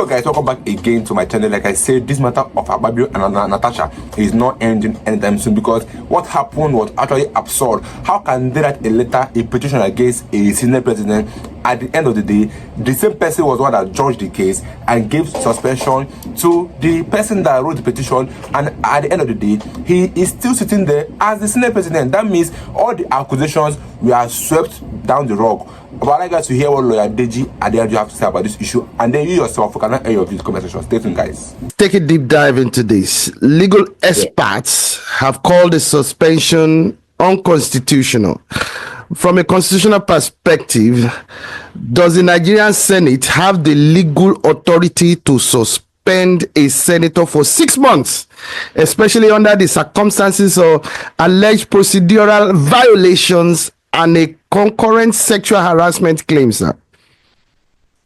So guys, welcome back again to my channel. Like I said, this matter of Akpabio and Natasha is not ending anytime soon, because what happened was actually absurd. How can they write a letter, a petition against a senior president? At the end of the day, the same person was the one that judged the case and gave suspension to the person that wrote the petition, and at the end of the day, he is still sitting there as the senior president. That means all the accusations were swept down the rug. But I'd like guys to hear what lawyer Deji Adeaju have to say about this issue, and then you yourself cannot air your views in the comment section. Stay tuned, guys. Take a deep dive into this. Legal experts have called the suspension unconstitutional. From a constitutional perspective, does the Nigerian Senate have the legal authority to suspend a senator for 6 months, especially under the circumstances of alleged procedural violations and a concurrent sexual harassment claim, sir?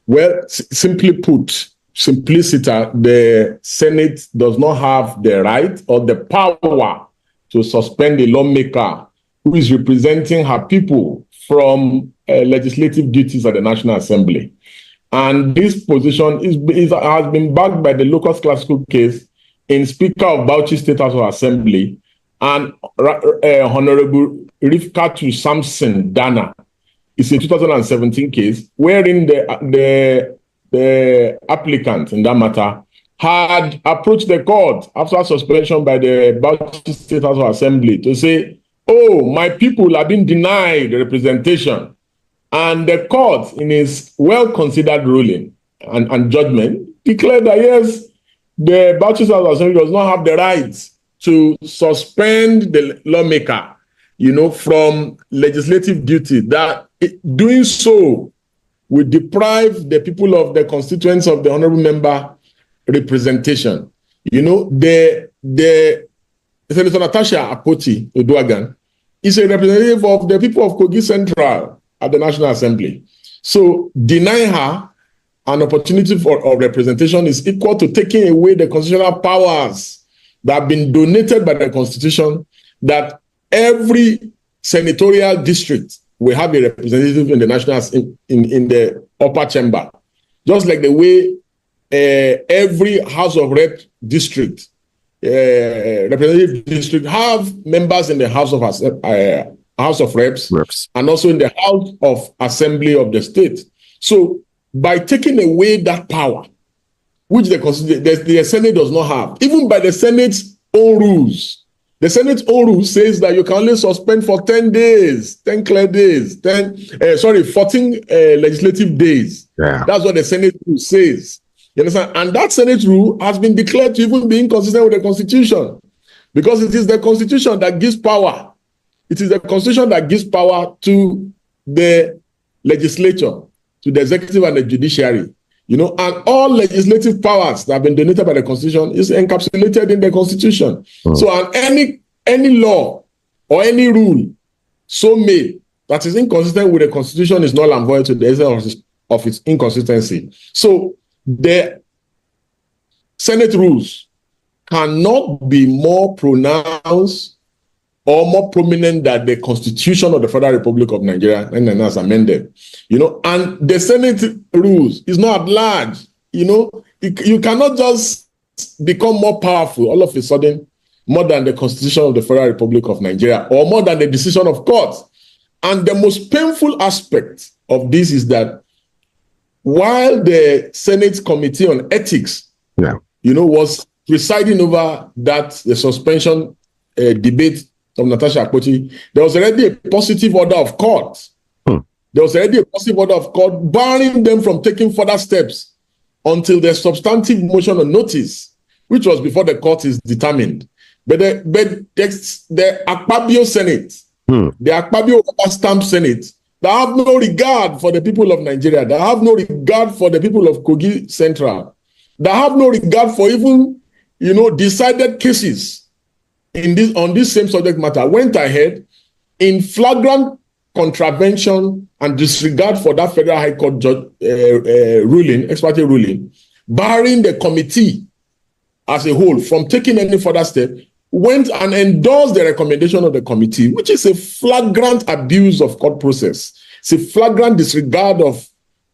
Well, simply put, simpliciter, the Senate does not have the right or the power to suspend a lawmaker who is representing her people from legislative duties at the National Assembly. And this position has been backed by the locus classical case in Speaker of Bauchi State House of Assembly and Honorable Rifkatu Samson Dana. It's a 2017 case wherein the applicant in that matter had approached the court after suspension by the Bauchi State House of Assembly to say, oh, my people have been denied representation. And the court, in its well-considered ruling and judgment, declared that, yes, the Bauchi State House of Assembly does not have the right to suspend the lawmaker, from legislative duty, that doing so will deprive the people of the constituents of the honorable member representation. The Senator Natasha Akpoti is a representative of the people of Kogi Central at the National Assembly. So denying her an opportunity of representation is equal to taking away the constitutional powers that have been donated by the Constitution, that every senatorial district will have a representative in the national in the upper chamber, just like the way every House of Rep district, representative district, have members in the House of Reps, and also in the House of Assembly of the state. So by taking away that power, which the Senate does not have, even by the Senate's own rules. The Senate's own rule says that you can only suspend for 10 days, 10 clear days, 14 legislative days. Yeah. That's what the Senate rule says. You understand? And that Senate rule has been declared to even be inconsistent with the Constitution, because it is the Constitution that gives power. It is the Constitution that gives power to the legislature, to the executive and the judiciary. And all legislative powers that have been donated by the Constitution is encapsulated in the Constitution. So any law or any rule so made that is inconsistent with the Constitution is null and void to the extent of its inconsistency. So the Senate rules cannot be more pronounced or more prominent than the Constitution of the Federal Republic of Nigeria, and then as amended. And the Senate rules is not at large. You cannot just become more powerful all of a sudden, more than the Constitution of the Federal Republic of Nigeria, or more than the decision of courts. And the most painful aspect of this is that while the Senate Committee on Ethics, was presiding over the suspension debate of Natasha Akpoti, there was already a positive order of court. There was already a positive order of court barring them from taking further steps until the substantive motion of notice, which was before the court is determined. But the Akpabio Senate, the Akpabio stamp Senate, that have no regard for the people of Nigeria, that have no regard for the people of Kogi Central, that have no regard for even, decided cases on this same subject matter, went ahead in flagrant contravention and disregard for that Federal High Court judge ruling, ex parte ruling, barring the committee as a whole from taking any further step, went and endorsed the recommendation of the committee, which is a flagrant abuse of court process. It's a flagrant disregard of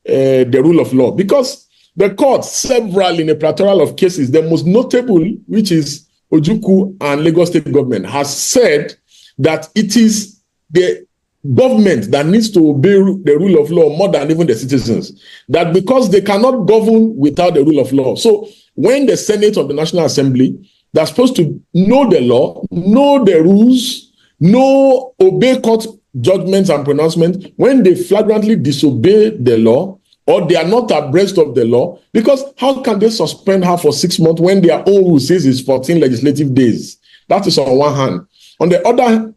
the rule of law, because The court, several in a plethora of cases, the most notable, which is Ojukwu and Lagos State government, has said that it is the government that needs to obey the rule of law more than even the citizens. That because they cannot govern without the rule of law. So when the Senate of the National Assembly, they're supposed to know the law, know the rules, obey court judgments and pronouncements, when they flagrantly disobey the law, or they are not abreast of the law, because how can they suspend her for 6 months when their own rule says it's 14 legislative days? That is on one hand. On the other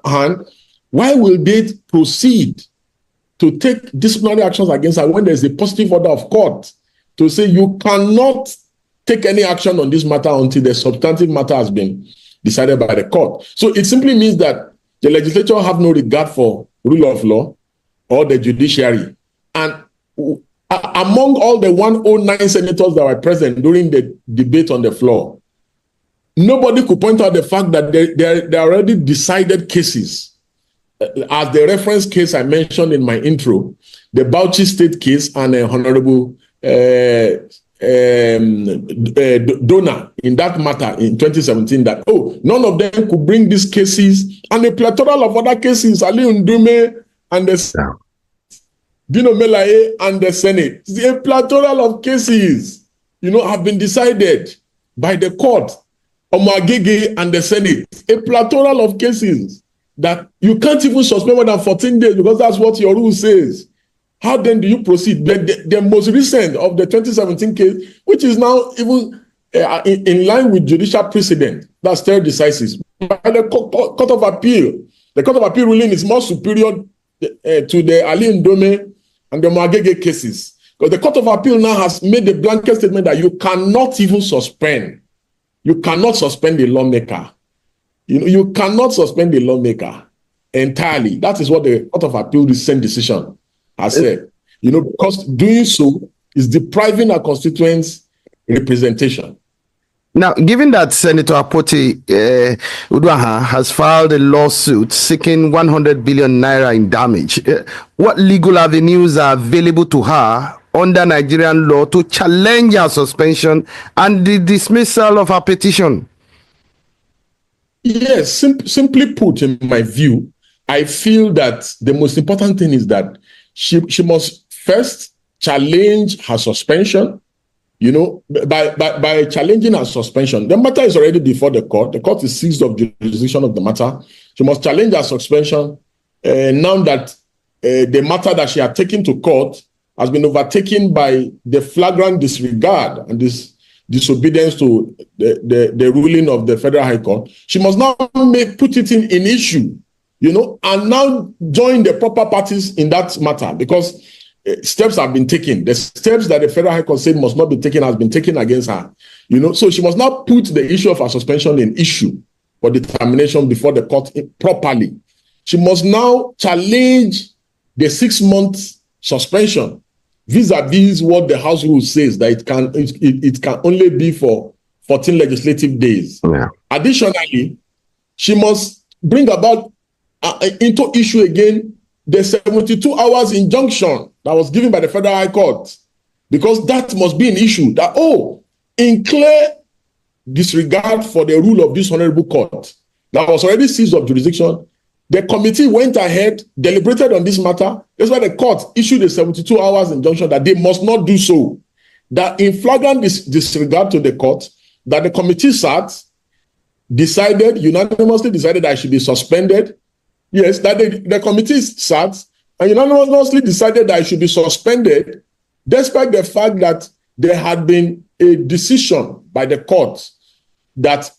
hand, why will they proceed to take disciplinary actions against her when there's a positive order of court to say you cannot take any action on this matter until the substantive matter has been decided by the court? So it simply means that the legislature have no regard for rule of law or the judiciary. And among all the 109 senators that were present during the debate on the floor, nobody could point out the fact that there are already decided cases. As the reference case I mentioned in my intro, the Bauchi State case and Honorable Donor in that matter in 2017, that, none of them could bring these cases, and a plethora of other cases, Ali Ndume and the Dino Melaye and the Senate. A plethora of cases, have been decided by the court, Omagege and the Senate. A plethora of cases that you can't even suspend more than 14 days because that's what your rule says. How then do you proceed? The most recent of the 2017 case, which is now even in line with judicial precedent, that's third decisis, by the Court of Appeal. The Court of Appeal ruling is more superior to the Ali Ndome and the Mwagege cases. Because the Court of Appeal now has made a blanket statement that you cannot even suspend. You cannot suspend a lawmaker. You cannot suspend a lawmaker entirely. That is what the Court of Appeal recent decision has said. Because doing so is depriving our constituents representation. Now, given that Senator Akpoti Uduaghan has filed a lawsuit seeking 100 billion naira in damage, what legal avenues are available to her under Nigerian law to challenge her suspension and the dismissal of her petition? Yes, simply put, in my view, I feel that the most important thing is that she must first challenge her suspension. By challenging her suspension, the matter is already before the court. The court is seized of jurisdiction of the matter. She must challenge her suspension now that the matter that she had taken to court has been overtaken by the flagrant disregard and this disobedience to the ruling of the Federal High Court. She must now put it in issue, and now join the proper parties in that matter, because steps have been taken. The steps that the Federal High Court said must not be taken has been taken against her. So she must now put the issue of her suspension in issue for determination before the court properly. She must now challenge the 6-month suspension vis-a-vis what the House rule says, that it can only be for 14 legislative days. Yeah. Additionally, she must bring about into issue again the 72 hours injunction that was given by the Federal High Court, because that must be an issue that, in clear disregard for the rule of this honorable court that was already seized of jurisdiction, the committee went ahead, deliberated on this matter. That's why the court issued a 72 hours injunction that they must not do so. That in flagrant disregard to the court, that the committee unanimously decided that I should be suspended. Yes, that the committee sat and unanimously decided that I should be suspended, despite the fact that there had been a decision by the court that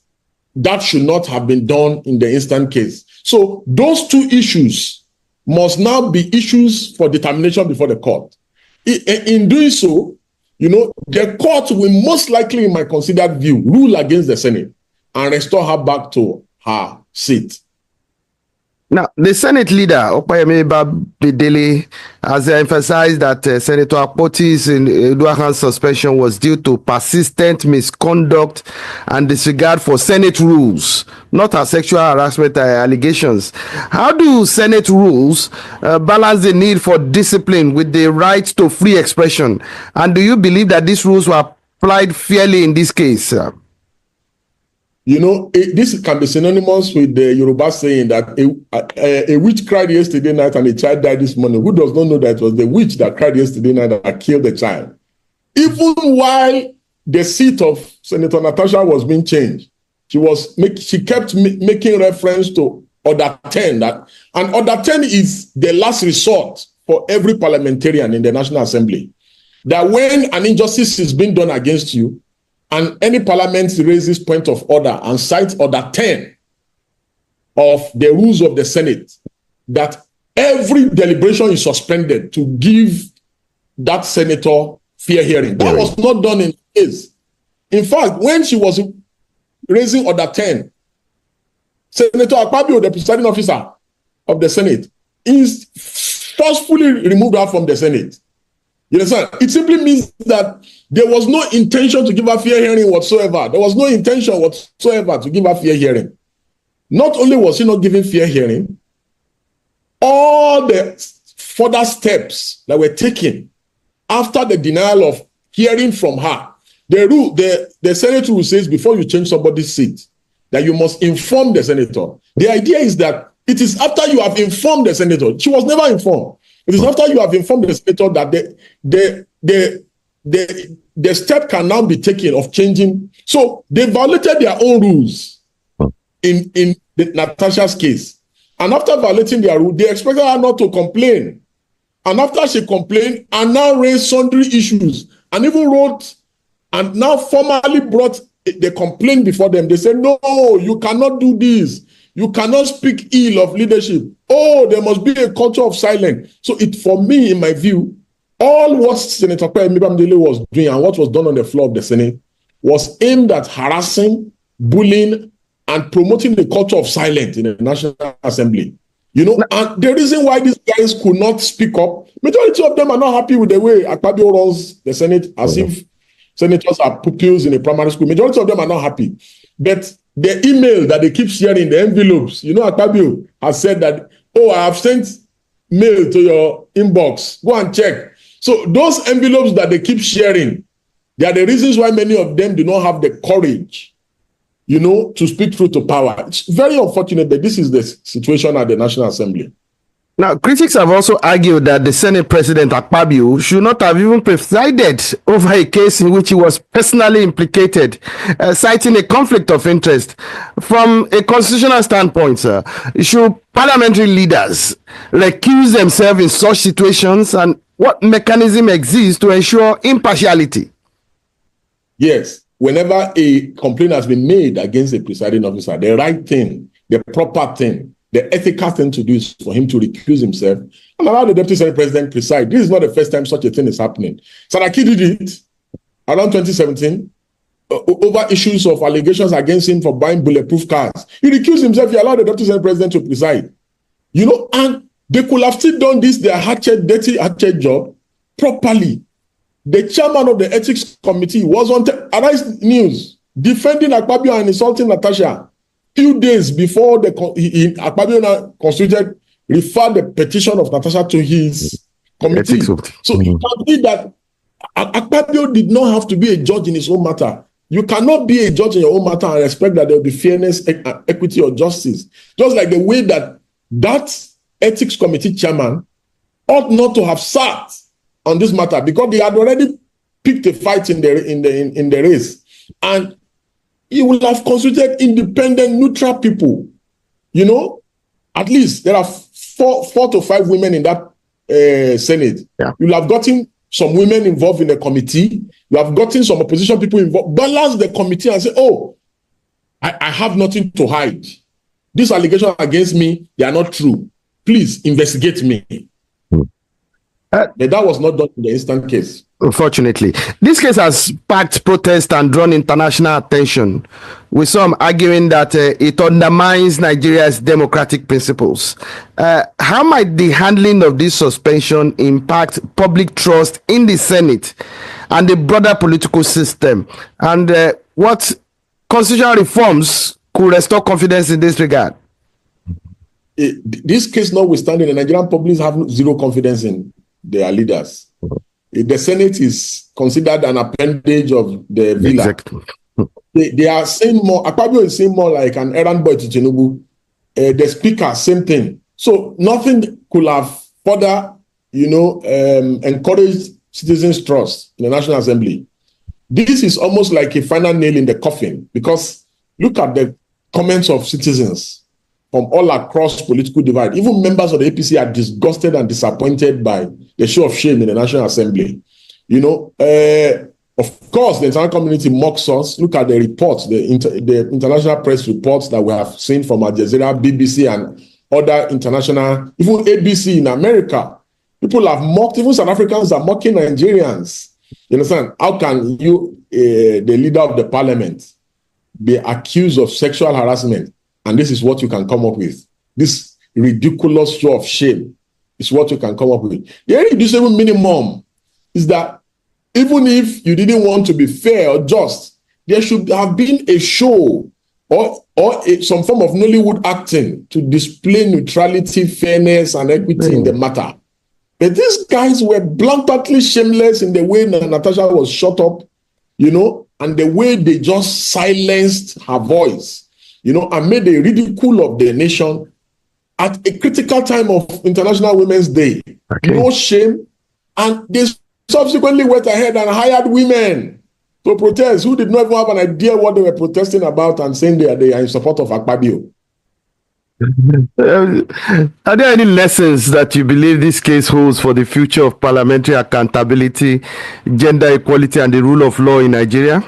should not have been done in the instant case. So those two issues must now be issues for determination before the court. In doing so, the court will most likely, in my considered view, rule against the Senate and restore her back to her seat. Now, the Senate leader, Opayemi Bidele, has emphasized that Senator Akpoti's Eduahan's suspension was due to persistent misconduct and disregard for Senate rules, not her sexual harassment allegations. How do Senate rules balance the need for discipline with the right to free expression? And do you believe that these rules were applied fairly in this case? You know, this can be synonymous with the Yoruba saying that a witch cried yesterday night and a child died this morning. Who does not know that it was the witch that cried yesterday night that killed the child? Even while the seat of Senator Natasha was being changed, she kept making reference to Order 10. And Order 10 is the last resort for every parliamentarian in the National Assembly. That when an injustice is being done against you, and any parliament raises point of order and cites Order 10 of the rules of the Senate, that every deliberation is suspended to give that senator fair hearing. That was not done in the case. In fact, when she was raising Order 10, Senator Akpoti, the presiding officer of the Senate, is forcefully removed her from the Senate. You understand? It simply means that there was no intention to give her fair hearing whatsoever. There was no intention whatsoever to give her fair hearing. Not only was she not given fair hearing, all the further steps that were taken after the denial of hearing from her, the Senate rule says before you change somebody's seat, that you must inform the senator. The idea is that it is after you have informed the senator. She was never informed. It is after you have informed the senator that the step can now be taken of changing. So they violated their own rules in Natasha's case. And after violating their rule, they expected her not to complain. And after she complained and now raised sundry issues and even wrote and now formally brought the complaint before them, they said, no, you cannot do this. You cannot speak ill of leadership. Oh, there must be a culture of silence. So for me, in my view, all what Senator Bamidele was doing and what was done on the floor of the Senate was aimed at harassing, bullying, and promoting the culture of silence in the National Assembly. You know, and the reason why these guys could not speak up, majority of them are not happy with the way Akpabio runs the Senate as if senators are pupils in a primary school. Majority of them are not happy. But the email that they keep sharing, the envelopes, you know, Akpabio has said that, oh, I have sent mail to your inbox. Go and check. So those envelopes that they keep sharing, they are the reasons why many of them do not have the courage, you know, to speak truth to power. It's very unfortunate that this is the situation at the National Assembly. Now, critics have also argued that the Senate President Akpabio should not have even presided over a case in which he was personally implicated, citing a conflict of interest. From a constitutional standpoint, sir, should parliamentary leaders recuse themselves in such situations, and what mechanism exists to ensure impartiality? Yes, whenever a complaint has been made against a presiding officer, the right thing, the proper thing, the ethical thing to do is for him to recuse himself and allow the Deputy Senate President preside. This is not the first time such a thing is happening. Saraki did it around 2017 over issues of allegations against him for buying bulletproof cars. He recused himself. He allowed the Deputy Senate President to preside. You know, and they could have still done this, their dirty hatchet job properly. The chairman of the Ethics Committee was on Arise News defending Akpabio and insulting Natasha. Few days before Akpabio constituted, referred the petition of Natasha to his committee. So you can see that Akpabio did not have to be a judge in his own matter. You cannot be a judge in your own matter and expect that there will be fairness, equity, or justice. Just like the way that ethics committee chairman ought not to have sat on this matter because they had already picked a fight in the race, and he will have consulted independent, neutral people. You know, at least there are four to five women in that Senate. Yeah. You'll have gotten some women involved in the committee. You have gotten some opposition people involved. Balance the committee and say, oh, I have nothing to hide. These allegations against me, they are not true. Please investigate me. But that was not done in the instant case. Unfortunately, this case has sparked protest and drawn international attention, with some arguing that it undermines Nigeria's democratic principles. How might the handling of this suspension impact public trust in the Senate and the broader political system? And what constitutional reforms could restore confidence in this regard? This case notwithstanding, the Nigerian public have zero confidence in their leaders. The Senate is considered an appendage of the villa. Exactly. They are saying more. Akpabio is saying more like an errand boy to Tinubu. The speaker, same thing. So nothing could have further, encouraged citizens' trust in the National Assembly. This is almost like a final nail in the coffin, because look at the comments of citizens from all across political divide. Even members of the APC are disgusted and disappointed by the show of shame in the National Assembly. Of course, the international community mocks us. Look at the reports, the international press reports that we have seen from Al Jazeera, BBC, and other international, even ABC in America. People have mocked, even South Africans are mocking Nigerians. You understand? How can you, the leader of the parliament, be accused of sexual harassment? And this is what you can come up with. This ridiculous show of shame is what you can come up with. The irreducible minimum is that even if you didn't want to be fair or just, there should have been a show or some form of Nollywood acting to display neutrality, fairness, and equity in the matter. But these guys were blatantly shameless in the way Natasha was shut up, and the way they just silenced her voice, and made a ridicule of the nation at a critical time of International Women's Day. Okay. No shame. And they subsequently went ahead and hired women to protest who did not even have an idea what they were protesting about, and saying they are in support of Akpabio. Are there any lessons that you believe this case holds for the future of parliamentary accountability, gender equality, and the rule of law in Nigeria?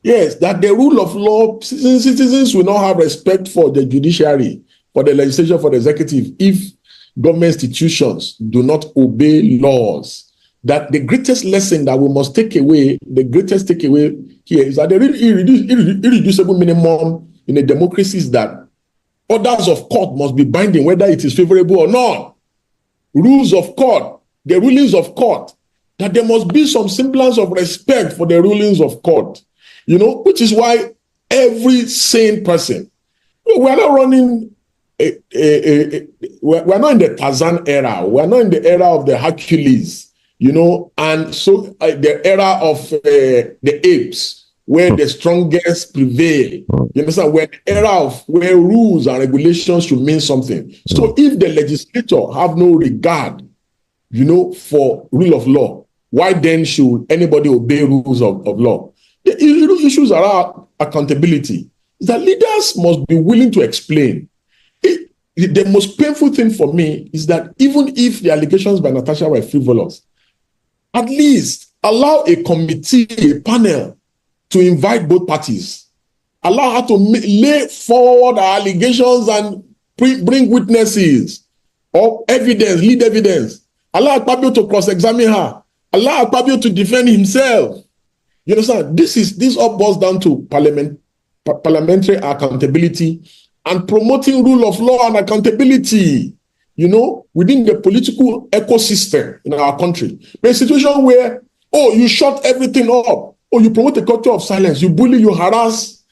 Yes, that the rule of law, citizens will not have respect for the judiciary, for the legislature, for the executive, if government institutions do not obey laws. That the greatest lesson that we must take away, the greatest takeaway here is that the irreducible minimum in a democracy is that orders of court must be binding, whether it is favorable or not. Rules of court, the rulings of court, that there must be some semblance of respect for the rulings of court. Which is why every sane person, we're not running, we're not in the Tarzan era, we're not in the era of the Hercules, and so the era of the apes, where the strongest prevail. You understand? We're in the era of where rules and regulations should mean something. So if the legislature have no regard, for rule of law, why then should anybody obey rules of law? The issues around accountability is that leaders must be willing to explain. The most painful thing for me is that even if the allegations by Natasha were frivolous, at least allow a committee, a panel, to invite both parties. Allow her to lay forward allegations and bring witnesses or evidence, lead evidence. Allow Akpabio to cross-examine her. Allow Akpabio to defend himself. You understand? This all boils down to parliamentary accountability and promoting rule of law and accountability, within the political ecosystem in our country. But a situation where, you shut everything up, you promote a culture of silence, you bully, you harass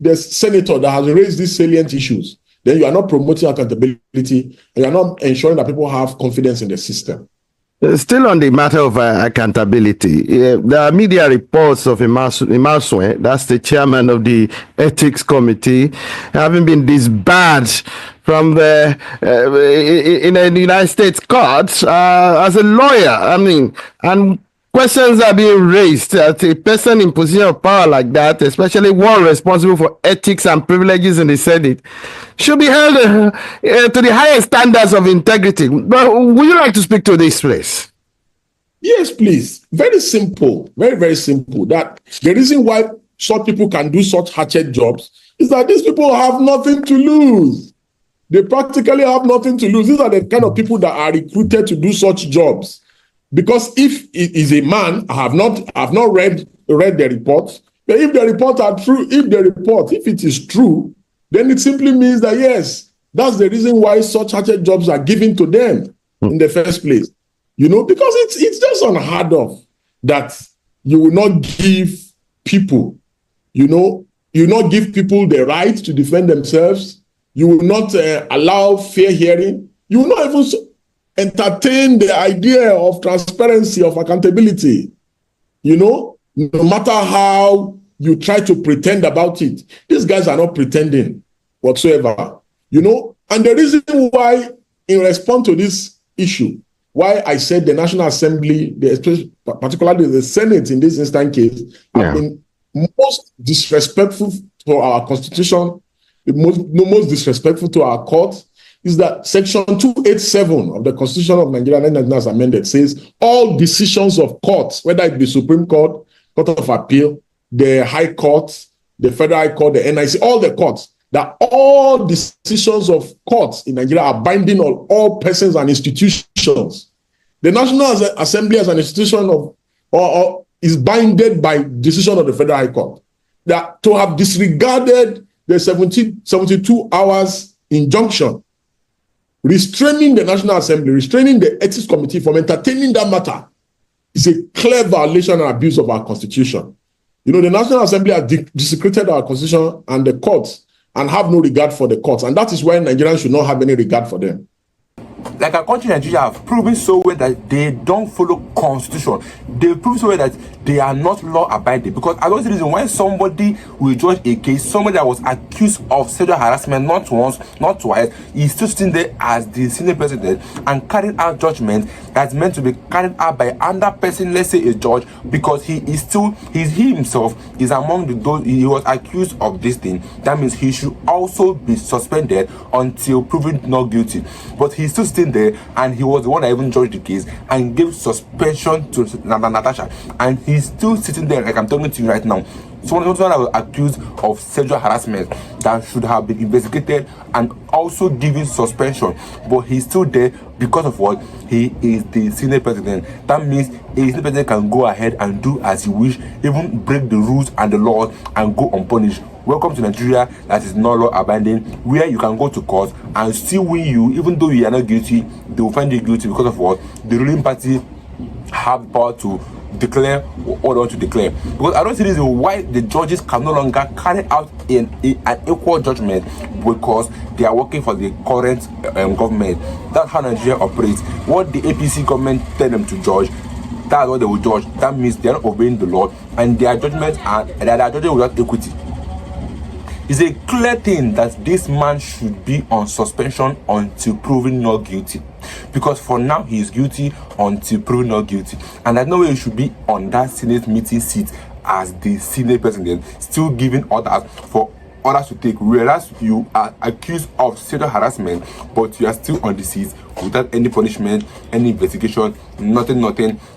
the senator that has raised these salient issues, then you are not promoting accountability, and you are not ensuring that people have confidence in the system. Still on the matter of accountability, there are media reports of Imaswe, that's the chairman of the ethics committee, having been disbarred from the in the United States courts as a lawyer. And questions are being raised that a person in position of power like that, especially one responsible for ethics and privileges in the Senate, should be held to the highest standards of integrity. But would you like to speak to this, please? Yes, please. Very simple. Very, very simple. That the reason why such people can do such hatchet jobs is that these people have nothing to lose. They practically have nothing to lose. These are the kind of people that are recruited to do such jobs. Because if it is a man, I have not read the report. But if the reports are true, if it is true, then it simply means that yes, that's the reason why such jobs are given to them in the first place. Because it's just unheard of that you will not give people, not give people the right to defend themselves. You will not allow fair hearing. You will not even entertain the idea of transparency, of accountability. No matter how you try to pretend about it, these guys are not pretending whatsoever. And the reason why, in response to this issue, why I said the National Assembly, particularly the Senate in this instant case, have been most disrespectful to our Constitution, most disrespectful to our courts, is that Section 287 of the Constitution of Nigeria, 1999 as amended, says all decisions of courts, whether it be Supreme Court, Court of Appeal, the High Court, the Federal High Court, the NIC, all the courts, that all decisions of courts in Nigeria are binding on all persons and institutions. The National Assembly as an institution is binded by decision of the Federal High Court. That to have disregarded the 72 hours injunction restraining the National Assembly, restraining the Ethics Committee from entertaining that matter is a clear violation and abuse of our Constitution. The National Assembly has desecrated our Constitution and the courts and have no regard for the courts. And that is why Nigerians should not have any regard for them. Like our country, Nigeria, have proven so well that they don't follow constitution. They prove so well that they are not law-abiding. Because I don't see the reason why somebody will judge a case, somebody that was accused of sexual harassment not once, not twice, is still sitting there as the senior president and carrying out judgment that's meant to be carried out by another person, let's say a judge, because he himself is among those he was accused of this thing. That means he should also be suspended until proven not guilty. But he's still sitting there, and he was the one that even judged the case and gave suspension to Natasha, and he's still sitting there like I'm talking to you right now. Someone that was accused of sexual harassment that should have been investigated and also given suspension, but he's still there because of what? He is the senior president. That means a senior president can go ahead and do as he wish, even break the rules and the laws and go unpunished. Welcome to Nigeria that is not law abiding, where you can go to court and still win you, even though you are not guilty. They will find you guilty because of what? The ruling party have power to declare what they want to declare. Because I don't see reason why the judges can no longer carry out an equal judgment because they are working for the current government. That's how Nigeria operates. What the APC government tell them to judge, that's what they will judge. That means they are not obeying the law, and their judgments are judging without equity. It's a clear thing that this man should be on suspension until proven not guilty. Because for now, he is guilty until proven not guilty. And there's no way he should be on that Senate meeting seat as the Senate president, still giving orders for others to take. Whereas you are accused of sexual harassment, but you are still on the seat without any punishment, any investigation, nothing.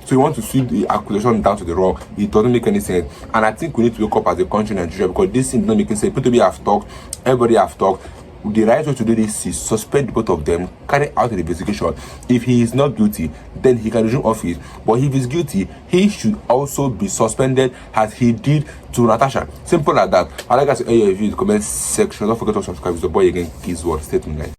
So you want to sweep the accusation down to the rock. It doesn't make any sense. And I think we need to wake up as a country in Nigeria, because this thing is not making sense. People have talked, everybody have talked. The right way to do this is suspend both of them, carry out an investigation. If he is not guilty, then he can resume office. But if he's guilty, he should also be suspended as he did to Natasha. Simple like that. I like us to hear your views in the comment section. Don't forget to subscribe. It's the boy again, Kids World. Stay tuned, guys.